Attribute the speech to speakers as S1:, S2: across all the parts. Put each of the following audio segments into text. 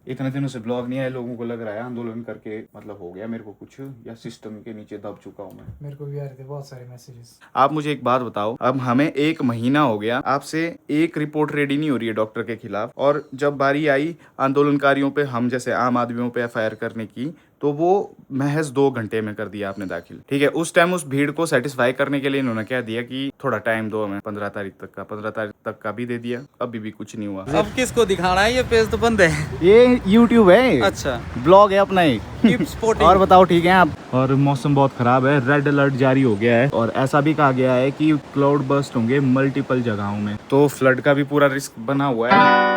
S1: इतने दिनों से ब्लॉग नहीं आए, लोगों को लग रहा है आंदोलन करके मतलब हो गया मेरे को कुछ, या सिस्टम के नीचे दब चुका हूँ मैं।
S2: मेरे को भी आ रहे थे बहुत सारे मैसेजेस।
S1: आप मुझे एक बात बताओ, अब हमें 1 महीना हो गया, आपसे एक रिपोर्ट रेडी नहीं हो रही है डॉक्टर के खिलाफ, और जब बारी आई आंदोलनकारियों पे, हम जैसे आम आदमियों पे एफआईआर करने की, तो वो महज 2 घंटे में कर दिया आपने दाखिल। ठीक है, उस टाइम उस भीड़ को सेटिस्फाई करने के लिए इन्होंने क्या दिया कि थोड़ा टाइम दो हमें, 15 तारीख तक का, 15 तारीख तक का भी दे दिया, अभी भी कुछ नहीं हुआ।
S3: अब किसको दिखाना है? ये पेज तो बंद है।
S1: ये यूट्यूब है,
S3: अच्छा,
S1: ब्लॉग है अपना ही।
S3: Keep sporting.
S1: और बताओ, ठीक है आप? और मौसम बहुत खराब है, रेड अलर्ट जारी हो गया है, और ऐसा भी कहा गया है कि क्लाउड बर्स्ट होंगे मल्टीपल जगहों में, तो फ्लड का भी पूरा रिस्क बना हुआ है।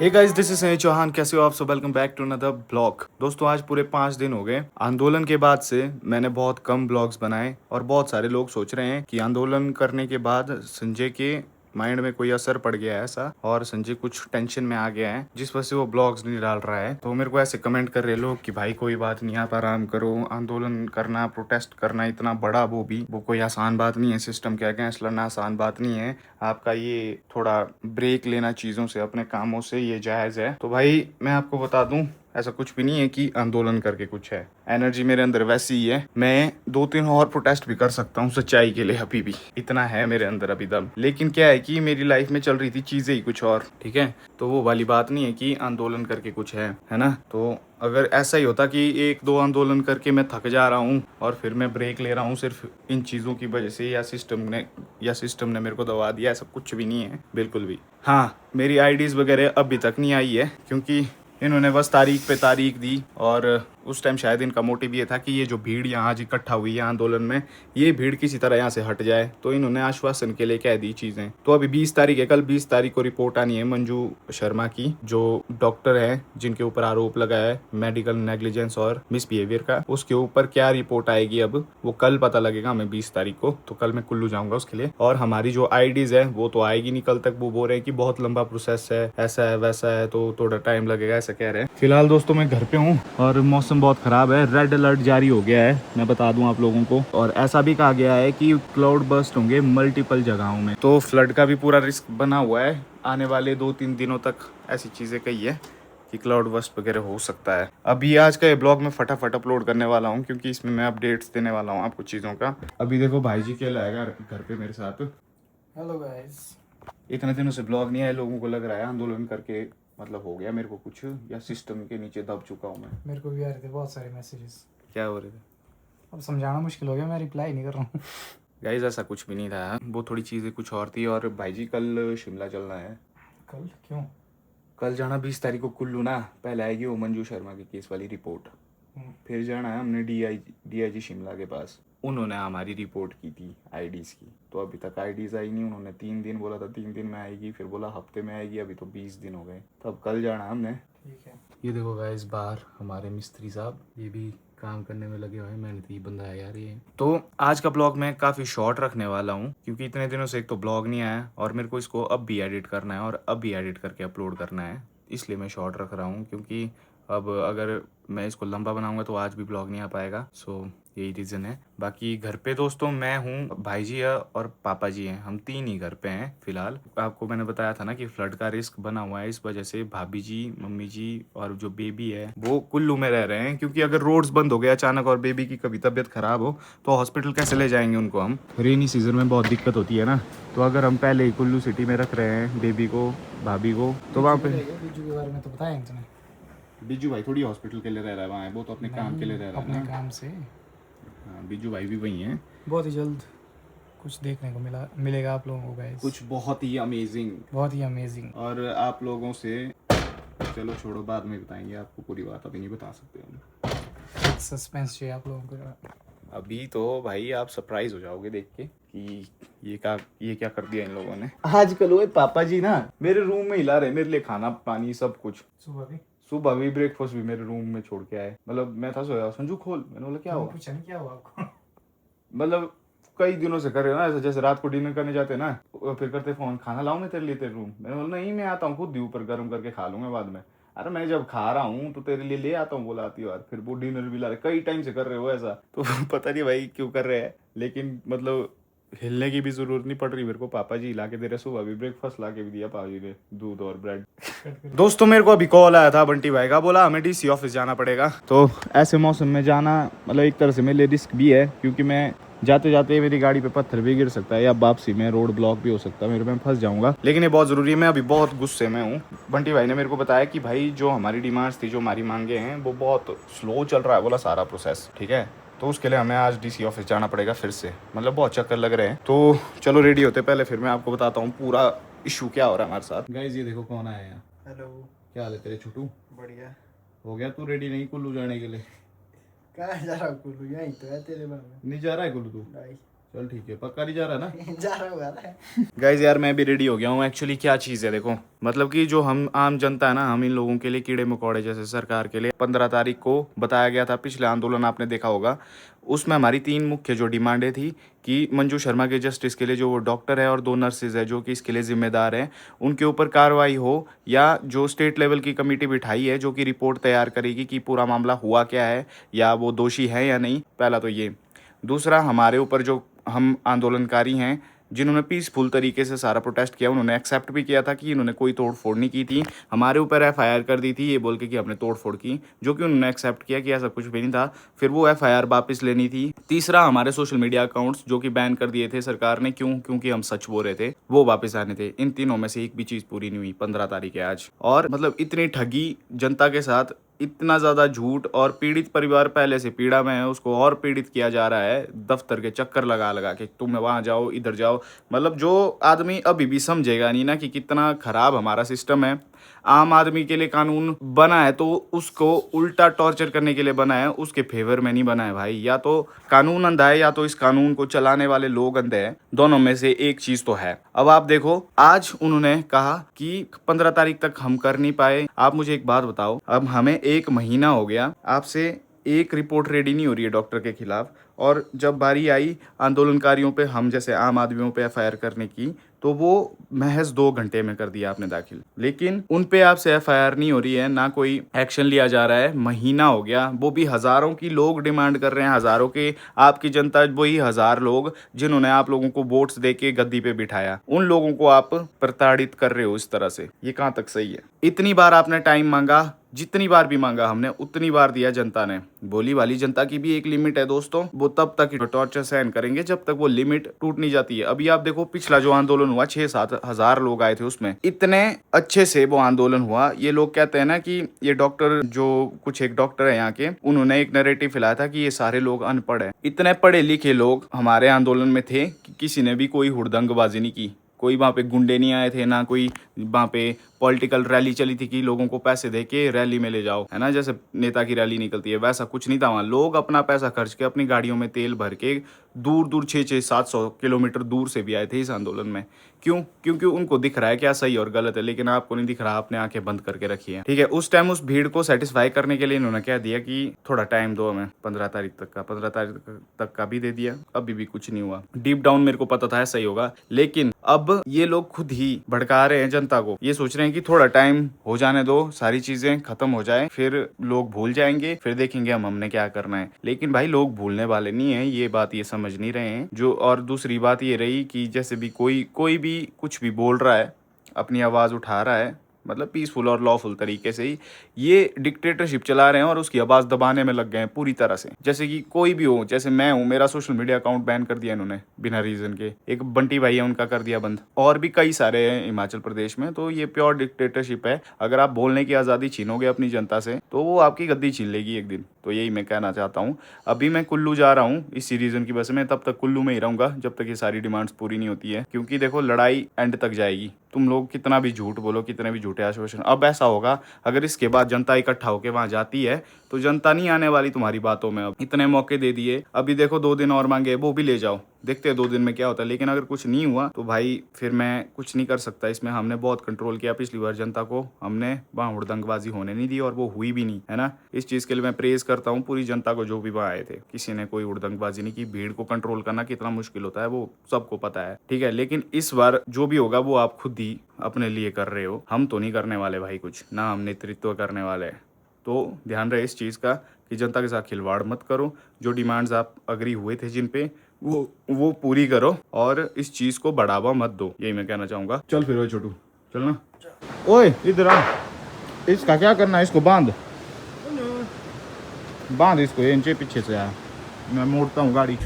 S1: Hey guys, this is Sanjay Chauhan. कैसे हो आप सब? Welcome back to another blog. दोस्तों, आज पूरे 5 दिन हो गए आंदोलन के बाद से, मैंने बहुत कम ब्लॉग्स बनाए, और बहुत सारे लोग सोच रहे हैं कि आंदोलन करने के बाद संजय के माइंड में कोई असर पड़ गया है ऐसा, और संजय कुछ टेंशन में आ गया है जिस वजह से वो ब्लॉग्स नहीं डाल रहा है। तो मेरे को ऐसे कमेंट कर रहे लोग कि भाई कोई बात नहीं, आप आराम करो, आंदोलन करना, प्रोटेस्ट करना इतना बड़ा वो कोई आसान बात नहीं है, सिस्टम के अगेंस्ट लड़ना आसान बात नहीं है, आपका ये थोड़ा ब्रेक लेना चीज़ों से, अपने कामों से, ये जायज़ है। तो भाई मैं आपको बता दूं, ऐसा कुछ भी नहीं है कि आंदोलन करके कुछ है, एनर्जी मेरे अंदर वैसी ही है, मैं 2-3 और प्रोटेस्ट भी कर सकता हूँ सच्चाई के लिए, अभी भी इतना है मेरे अंदर अभी दम। लेकिन क्या है कि मेरी लाइफ में चल रही थी चीज़ें ही कुछ और, ठीक है, तो वो वाली बात नहीं है कि आंदोलन करके कुछ है ना। तो अगर ऐसा ही होता कि 1-2 आंदोलन करके मैं थक जा रहा हूँ और फिर मैं ब्रेक ले रहा हूँ सिर्फ इन चीज़ों की वजह से, या सिस्टम ने मेरे को दबा दिया, ऐसा कुछ भी नहीं है बिल्कुल भी। हाँ, मेरी आईडीज़ वगैरह अभी तक नहीं आई है, क्योंकि इन्होंने बस तारीख पे तारीख दी, और उस टाइम शायद इनका मोटिव ये था कि ये जो भीड़ यहाँ आज इकट्ठा हुई है आंदोलन में, ये भीड़ किसी तरह यहाँ से हट जाए, तो इन्होंने आश्वासन के लिए कह दी चीज़ें। तो अभी 20 तारीख है, कल 20 तारीख को रिपोर्ट आनी है मंजू शर्मा की, जो डॉक्टर है जिनके ऊपर आरोप लगा है मेडिकल नेग्लिजेंस और मिसबिहेवियर का, उसके ऊपर क्या रिपोर्ट आएगी अब वो कल पता लगेगा हमें 20 तारीख को। तो कल मैं कुल्लू जाऊंगा उसके लिए, और हमारी जो आईडीज है वो तो आएगी नहीं कल तक, वो बोल रहे हैं कि बहुत लंबा प्रोसेस है, ऐसा है वैसा है, तो थोड़ा टाइम लगेगा, ऐसा कह रहे हैं। फिलहाल दोस्तों मैं घर पे हूँ और मौसम बहुत खराब है, रेड अलर्ट जारी हो गया है, मैं बता दूं आप लोगों को, और ऐसा भी कहा गया है कि क्लाउड बर्स्ट होंगे मल्टीपल जगहों में, तो फ्लड का भी पूरा रिस्क बना हुआ है आने वाले 2-3 दिनों तक। ऐसी चीजें कही है कि क्लाउड बर्स्ट वगैरह हो सकता है। अभी आज का ये ब्लॉग मैं फटाफट अपलोड करने वाला हूँ, क्योंकि इसमें मैं अपडेट्स देने वाला हूँ आपको चीज़ों का। अभी देखो भाई जी क्या लाएगा घर पे मेरे साथ।
S2: Hello guys.
S1: इतने दिनों से ब्लॉग नहीं आए, लोगों को लग रहा है आंदोलन करके मतलब हो गया मेरे को कुछ, या सिस्टम के नीचे दब चुका हूँ मैं।
S2: मेरे को भी आ रहे थे बहुत सारे मैसेजेस।
S1: क्या हो रहे थे?
S2: अब समझाना मुश्किल हो गया, मैं रिप्लाई नहीं कर रहा हूँ।
S1: गाइज ऐसा कुछ भी नहीं था, वो थोड़ी चीज़ें कुछ और थी। और भाई जी कल शिमला चलना है।
S2: कल क्यों?
S1: कल जाना 20 तारीख को कुल्लू ना, पहले आएगी वो मंजू शर्मा की केस वाली रिपोर्ट, फिर जाना है हमने डीआईजी शिमला के पास। उन्होंने हमारी रिपोर्ट की थी आईडीज़ की, तो अभी तक आईडीज़ आई नहीं। उन्होंने 3 दिन बोला था, 3 दिन में आएगी, फिर बोला हफ्ते में आएगी, अभी तो 20 दिन हो गए, तो अब कल जाना हमने।
S2: ठीक है।
S1: ये देखो गाइस बाहर हमारे मिस्त्री साहब, ये भी काम करने में लगे हुए हैं, मेहनती बंदा है यार ये। तो आज का ब्लॉग मैं काफ़ी शॉर्ट रखने वाला हूँ, क्योंकि इतने दिनों से एक तो ब्लॉग नहीं आया, और मेरे को इसको अब भी एडिट करना है, और अब भी एडिट करके अपलोड करना है, इसलिए मैं शॉर्ट रख रहा हूँ। क्योंकि अब अगर मैं इसको लंबा बनाऊंगा तो आज भी ब्लॉग नहीं आ पाएगा, सो यही रीज़न है। बाकी घर पे दोस्तों मैं हूँ, भाई जी है और पापा जी हैं, हम 3 ही घर पे हैं फिलहाल। आपको मैंने बताया था ना कि फ्लड का रिस्क बना हुआ है, इस वजह से भाभी जी, मम्मी जी और जो बेबी है वो कुल्लू में रह रहे हैं, क्योंकि अगर रोड्स बंद हो गए अचानक और बेबी की कभी तबीयत खराब हो तो हॉस्पिटल कैसे ले जाएंगे उनको हम? रेनी सीजन में बहुत दिक्कत होती है ना, तो अगर हम पहले ही कुल्लू सिटी में रख रहे हैं बेबी को, भाभी को, तो वहाँ पे
S2: बिज्जू के बारे में तो बताया नहीं तूने?
S1: बिज्जू भाई थोड़ी हॉस्पिटल के लिए रह रहा है वहाँ, वो तो अपने काम के लिए रह रहा है
S2: अपने
S1: ना।
S2: काम से।
S1: हाँ, बिज्जू भाई भी वही हैं।
S2: बहुत ही जल्द कुछ देखने को मिलेगा आप लोगों को गाइस,
S1: कुछ बहुत ही अमेजिंग,
S2: बहुत ही अमेजिंग।
S1: और आप लोगों से, चलो छोड़ो बाद में बताएंगे आपको पूरी बात, अभी नहीं बता सकते हम।
S2: सस्पेंस चाहिए आप लोगों को।
S1: अभी तो भाई आप सरप्राइज हो जाओगे देख के कि ये क्या कर दिया इन लोगों ने। आजकल वो पापा जी ना मेरे रूम में हिला रहे, मेरे लिए खाना पानी सब कुछ। सुबह भी ब्रेकफास्ट भी मेरे रूम में छोड़ के आए, मतलब मैं था सोया, संजू खोल, मैंने बोला क्या हुआ?
S2: पूछा नहीं क्या हुआ आपको?
S1: मतलब कई दिनों से कर रहे हो ना ऐसा, जैसे रात को डिनर करने जाते ना, फिर करते फोन, खाना लाऊं मैं तेरे लिए तेरे रूम? मैंने बोला नहीं, मैं आता हूँ खुद ही ऊपर गर्म करके खा लूंगा बाद में। अरे मैं जब खा रहा हूँ तो तेरे लिए ले आता हूँ, बोला आती बार। फिर वो डिनर भी ला रहे, कई टाइम से कर रहे हो ऐसा, तो पता नहीं भाई क्यों कर रहे हैं, लेकिन मतलब हिलने की भी जरूरत नहीं पड़ रही मेरे को, पापा जी ला के दे रहे, सुबह भी ब्रेकफास्ट ला के भी दिया पापा जी ने, दूध और ब्रेड। दोस्तों मेरे को अभी कॉल आया था बंटी भाई का, बोला हमें डीसी ऑफिस जाना पड़ेगा। तो ऐसे मौसम में जाना मतलब एक तरह से मेरे लिए रिस्क भी है, क्योंकि मैं जाते जाते मेरी गाड़ी पे पत्थर भी गिर सकता है, या वापसी में रोड ब्लॉक भी हो सकता है, मेरे मैं फंस जाऊंगा। लेकिन ये बहुत ज़रूरी है, मैं अभी बहुत गुस्से में हूँ। बंटी भाई ने मेरे को बताया कि भाई जो हमारी डिमांड्स थी, जो हमारी मांगे हैं, वो बहुत स्लो चल रहा है, बोला सारा प्रोसेस, ठीक है। तो उसके लिए हमें आज डीसी ऑफिस जाना पड़ेगा फिर से, मतलब बहुत चक्कर लग रहे हैं। तो चलो रेडी होते पहले, फिर मैं आपको बताता हूँ पूरा इशू क्या हो रहा है हमारे साथ। गाइस ये देखो कौन आया है।
S2: हेलो।
S1: क्या हाल है तेरे छोटू?
S2: बढ़िया।
S1: हो गया तू रेडी? नहीं कुल्लू जाने के लिए?
S2: कहाँ जा रहा हूँ कुल्लू? यहीं तो है तेरे बारे में।
S1: नहीं जा रहा है कुल्लू तू?
S2: नहीं।
S1: चल ठीक है, पक्का नहीं जा रहा ना?
S2: जा रहा होगा ना।
S1: गाइज यार मैं भी रेडी हो गया हूँ। एक्चुअली क्या चीज़ है देखो, मतलब कि जो हम आम जनता है ना, हम इन लोगों के लिए कीड़े मकोड़े जैसे सरकार के लिए 15 तारीख को बताया गया था, पिछले आंदोलन आपने देखा होगा, उसमें हमारी 3 मुख्य जो डिमांडें थी कि मंजू शर्मा के जस्टिस के लिए जो वो डॉक्टर है और 2 नर्सेज है जो कि इसके लिए जिम्मेदार हैं, उनके ऊपर कार्रवाई हो, या जो स्टेट लेवल की कमेटी बिठाई है जो कि रिपोर्ट तैयार करेगी कि पूरा मामला हुआ क्या है, या वो दोषी है या नहीं। पहला तो ये। दूसरा, हमारे ऊपर जो हम आंदोलनकारी हैं जिन्होंने पीसफुल तरीके से सारा प्रोटेस्ट किया, उन्होंने एक्सेप्ट भी किया था कि इन्होंने कोई तोड़ फोड़ नहीं की थी, हमारे ऊपर एफआईआर कर दी थी ये बोल के कि हमने तोड़ फोड़ की, जो कि उन्होंने एक्सेप्ट किया कि ऐसा कुछ भी नहीं था। फिर वो एफआईआर वापस लेनी थी। तीसरा, हमारे सोशल मीडिया अकाउंट्स जो कि बैन कर दिए थे सरकार ने, क्योंकि हम सच बोल रहे थे, वो वापस आने थे। इन तीनों में से एक भी चीज़ पूरी नहीं हुई। 15 तारीख है आज, और मतलब इतनी ठगी जनता के साथ, इतना ज़्यादा झूठ, और पीड़ित परिवार पहले से पीड़ा में है, उसको और पीड़ित किया जा रहा है दफ्तर के चक्कर लगा लगा के, तुम वहाँ जाओ इधर जाओ। मतलब जो आदमी अभी भी समझेगा नहीं ना कि कितना खराब हमारा सिस्टम है। आम आदमी के लिए कानून बना है तो उसको उल्टा टॉर्चर करने के लिए बना है, उसके फेवर में नहीं बना है भाई। या तो कानून अंधा है, या तो इस कानून को चलाने वाले लोग अंधे हैं, दोनों में से एक चीज तो है। अब आप देखो, आज उन्होंने कहा कि 15 तारीख तक हम कर नहीं पाए। आप मुझे एक बात बताओ, अब हमें 1 महीना हो गया, आपसे एक रिपोर्ट रेडी नहीं हो रही है डॉक्टर के खिलाफ, और जब बारी आई आंदोलनकारियों पे, हम जैसे आम आदमियों पे एफआईआर करने की, तो वो महज 2 घंटे में कर दिया आपने दाखिल। लेकिन उन पे आपसे एफआईआर नहीं हो रही है, ना कोई एक्शन लिया जा रहा है। महीना हो गया, वो भी हजारों की लोग डिमांड कर रहे हैं, हजारों के, आपकी जनता, वही 1000 लोग जिन्होंने आप लोगों को वोट्स दे के गद्दी पे बिठाया, उन लोगों को आप प्रताड़ित कर रहे हो इस तरह से। ये कहाँ तक सही है? इतनी बार आपने टाइम मांगा, जितनी बार भी मांगा हमने उतनी बार दिया जनता ने। बोली वाली जनता की भी एक लिमिट है दोस्तों, वो तब तक टॉर्चर सहन करेंगे जब तक वो लिमिट टूट नहीं जाती है। अभी आप देखो, पिछला जो आंदोलन हुआ 6-7 हजार लोग आए थे, उसमें इतने अच्छे से वो आंदोलन हुआ। ये लोग कहते हैं ना कि ये डॉक्टर, जो कुछ एक डॉक्टर है यहाँ के, उन्होंने एक नैरेटिव फैलाया था कि ये सारे लोग अनपढ़ है। इतने पढ़े लिखे लोग हमारे आंदोलन में थे कि किसी ने भी कोई हुड़दंगबाजी नहीं की, कोई वहाँ पे गुंडे नहीं आए थे, ना कोई वहाँ पे पॉलिटिकल रैली चली थी कि लोगों को पैसे दे के रैली में ले जाओ, है ना, जैसे नेता की रैली निकलती है, वैसा कुछ नहीं था वहाँ। लोग अपना पैसा खर्च के अपनी गाड़ियों में तेल भर के दूर दूर 600-700 किलोमीटर दूर से भी आए थे इस आंदोलन में। क्यों? क्योंकि उनको दिख रहा है क्या सही और गलत है, लेकिन आपको नहीं दिख रहा, आपने आंखें बंद करके रखी है, ठीक है। उस टाइम उस भीड़ को सेटिस्फाई करने के लिए इन्होंने क्या दिया कि थोड़ा टाइम दो हमें, 15 तारीख तक का। 15 तारीख तक का भी दे दिया, अभी भी कुछ नहीं हुआ। डीप डाउन मेरे को पता था सही होगा, लेकिन अब ये लोग खुद ही भड़का रहे हैं जनता को। ये सोच रहे हैं कि थोड़ा टाइम हो जाने दो, सारी चीजें खत्म हो जाए, फिर लोग भूल जाएंगे, फिर देखेंगे हमने क्या करना है। लेकिन भाई लोग भूलने वाले नहीं है, ये बात ये समझ नहीं रहे हैं जो। और दूसरी बात ये रही कि जैसे भी कोई भी कुछ भी बोल रहा है, अपनी आवाज उठा रहा है, मतलब पीसफुल और लॉफुल तरीके से ही, ये डिक्टेटरशिप चला रहे हैं और उसकी आवाज़ दबाने में लग गए हैं पूरी तरह से। जैसे कि कोई भी हो, जैसे मैं हूँ, मेरा सोशल मीडिया अकाउंट बैन कर दिया इन्होंने बिना रीज़न के। एक बंटी भाई है, उनका कर दिया बंद, और भी कई सारे हैं हिमाचल प्रदेश में। तो ये प्योर डिक्टेटरशिप है। अगर आप बोलने की आज़ादी छीनोगे अपनी जनता से, तो वो आपकी गद्दी छीन लेगी एक दिन। तो यही मैं कहना चाहता हूँ। अभी मैं कुल्लू जा रहा हूँ इसी रीज़न की वजह से। मैं तब तक कुल्लू में ही रहूँगा जब तक ये सारी डिमांड्स पूरी नहीं होती है, क्योंकि देखो लड़ाई एंड तक जाएगी। तुम लोग कितना भी झूठ बोलो, कितने भी झूठे आश्वासन, अब ऐसा होगा अगर इसके बाद जनता इकट्ठा होकर वहां जाती है तो जनता नहीं आने वाली तुम्हारी बातों में। अब इतने मौके दे दिए, अभी देखो 2 दिन और मांगे, वो भी ले जाओ, देखते हैं 2 दिन में क्या होता है। लेकिन अगर कुछ नहीं हुआ तो भाई फिर मैं कुछ नहीं कर सकता इसमें। हमने बहुत कंट्रोल किया पिछली बार, जनता को हमने वहाँ हुड़दंगबाजी होने नहीं दी, और वो हुई भी नहीं, है ना। इस चीज़ के लिए मैं प्रेज करता हूँ पूरी जनता को, जो भी वहाँ आए थे, किसी ने कोई हुड़दंगबाजी नहीं की। भीड़ को कंट्रोल करना कितना मुश्किल होता है वो सबको पता है, ठीक है। लेकिन इस बार जो भी होगा वो आप खुद ही अपने लिए कर रहे हो, हम तो नहीं करने वाले भाई कुछ, ना हम नेतृत्व करने वाले हैं। तो ध्यान रहे इस चीज़ का कि जनता के साथ खिलवाड़ मत करो। जो डिमांड्स आप अग्री हुए थे जिन पे, वो पूरी करो और इस चीज को बढ़ावा मत दो, यही मैं कहना चाहूंगा। चल फिर ओए छोटू, चल ना। ओए इधर आ, इसका क्या करना है, इसको बांध इसको, ये नीचे पीछे से आया, मैं मोड़ता हूँ गाड़ी।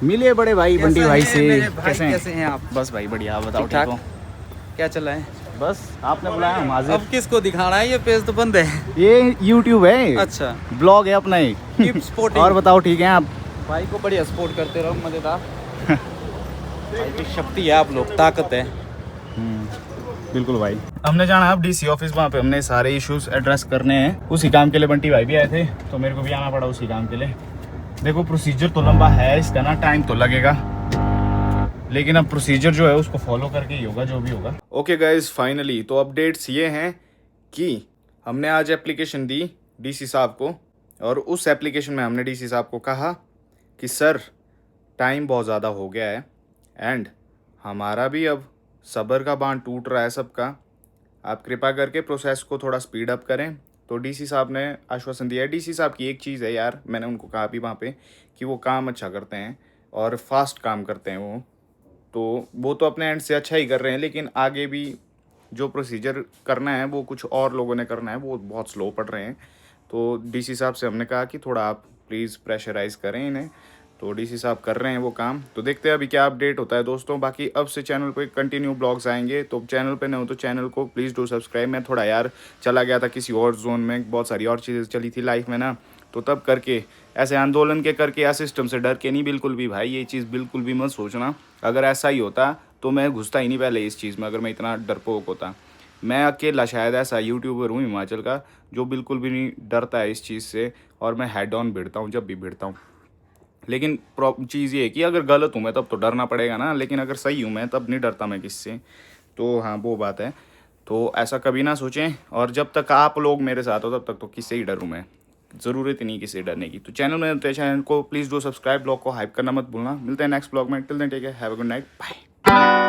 S1: मिले बड़े भाई बंटी भाई से,
S3: कैसे हैं आप?
S1: बस भाई बढ़िया, आप बताओ
S3: ठीक
S1: ठीक
S3: ठाक?
S1: हो?
S3: क्या चल रहा है?
S1: बस आपने बुलाया, हम हाजिर।
S3: अब किसको दिखाना है, ये पेज तो बंद है।
S1: ये YouTube है,
S3: अच्छा,
S1: ब्लॉग है अपना ही।
S3: Keep supporting.
S1: और बताओ ठीक है आप?
S3: भाई को बढ़िया सपोर्ट करते रहो, मजेदार। भाई की शक्ति है आप लोग, ताकत है।
S1: बिल्कुल भाई। हमने जाना अब DC ऑफिस, वहाँ पे हमने सारे इश्यूज एड्रेस करने हैं। उसी काम के लिए बंटी भाई भी आए थे, तो मेरे को भी आना पड़ा उसी काम के लिए। देखो प्रोसीजर तो लंबा है इसका ना, टाइम तो लगेगा, लेकिन अब प्रोसीजर जो है उसको फॉलो करके ही होगा जो भी होगा। ओके गाइज, फाइनली तो अपडेट्स ये हैं कि हमने आज एप्लीकेशन दी DC साहब को, और उस एप्लीकेशन में हमने DC साहब को कहा कि सर टाइम बहुत ज़्यादा हो गया है एंड हमारा भी अब सब्र का बांध टूट रहा है सबका, आप कृपा करके प्रोसेस को थोड़ा स्पीड अप करें। तो DC साहब ने आश्वासन दिया है। DC साहब की एक चीज़ है यार, मैंने उनको कहा भी वहाँ पे कि वो काम अच्छा करते हैं और फास्ट काम करते हैं वो तो अपने एंड से अच्छा ही कर रहे हैं, लेकिन आगे भी जो प्रोसीजर करना है वो कुछ और लोगों ने करना है, वो बहुत स्लो पड़ रहे हैं। तो DC साहब से हमने कहा कि थोड़ा आप प्लीज़ प्रेशराइज करें इन्हें, तो DC साहब कर रहे हैं वो काम। तो देखते हैं अभी क्या अपडेट होता है दोस्तों। बाकी अब से चैनल पे कंटिन्यू ब्लॉग्स आएंगे, तो चैनल पे नहीं हो तो चैनल को प्लीज़ डू सब्सक्राइब। मैं थोड़ा यार चला गया था किसी और जोन में, बहुत सारी और चीज़ें चली थी लाइफ में ना, तो तब करके ऐसे आंदोलन के करके या सिस्टम से डर के नहीं, बिल्कुल भी भाई ये चीज़ बिल्कुल भी मत सोचना। अगर ऐसा ही होता तो मैं घुसता ही नहीं पहले इस चीज़ में, अगर मैं इतना डरपोक होता। मैं अकेला शायद ऐसा यूट्यूबर हूँ हिमाचल का जो बिल्कुल भी नहीं डरता है इस चीज़ से, और मैं हेड ऑन भिड़ता हूँ जब भी भिड़ता हूँ। लेकिन चीज़ ये है कि अगर गलत हूँ मैं तब तो डरना पड़ेगा ना, लेकिन अगर सही हूँ मैं तब नहीं डरता मैं किससे। तो हाँ वो बात है, तो ऐसा कभी ना सोचें, और जब तक आप लोग मेरे साथ हो तब तक तो किससे ही डरूँ मैं, ज़रूरत ही नहीं किसी डरने की। तो चैनल में तो चैनल को प्लीज़ डू सब्सक्राइब, ब्लॉग को हाइप करना मत भूलना। मिलते हैं नेक्स्ट ब्लॉग में, till then take care, have a good night, bye.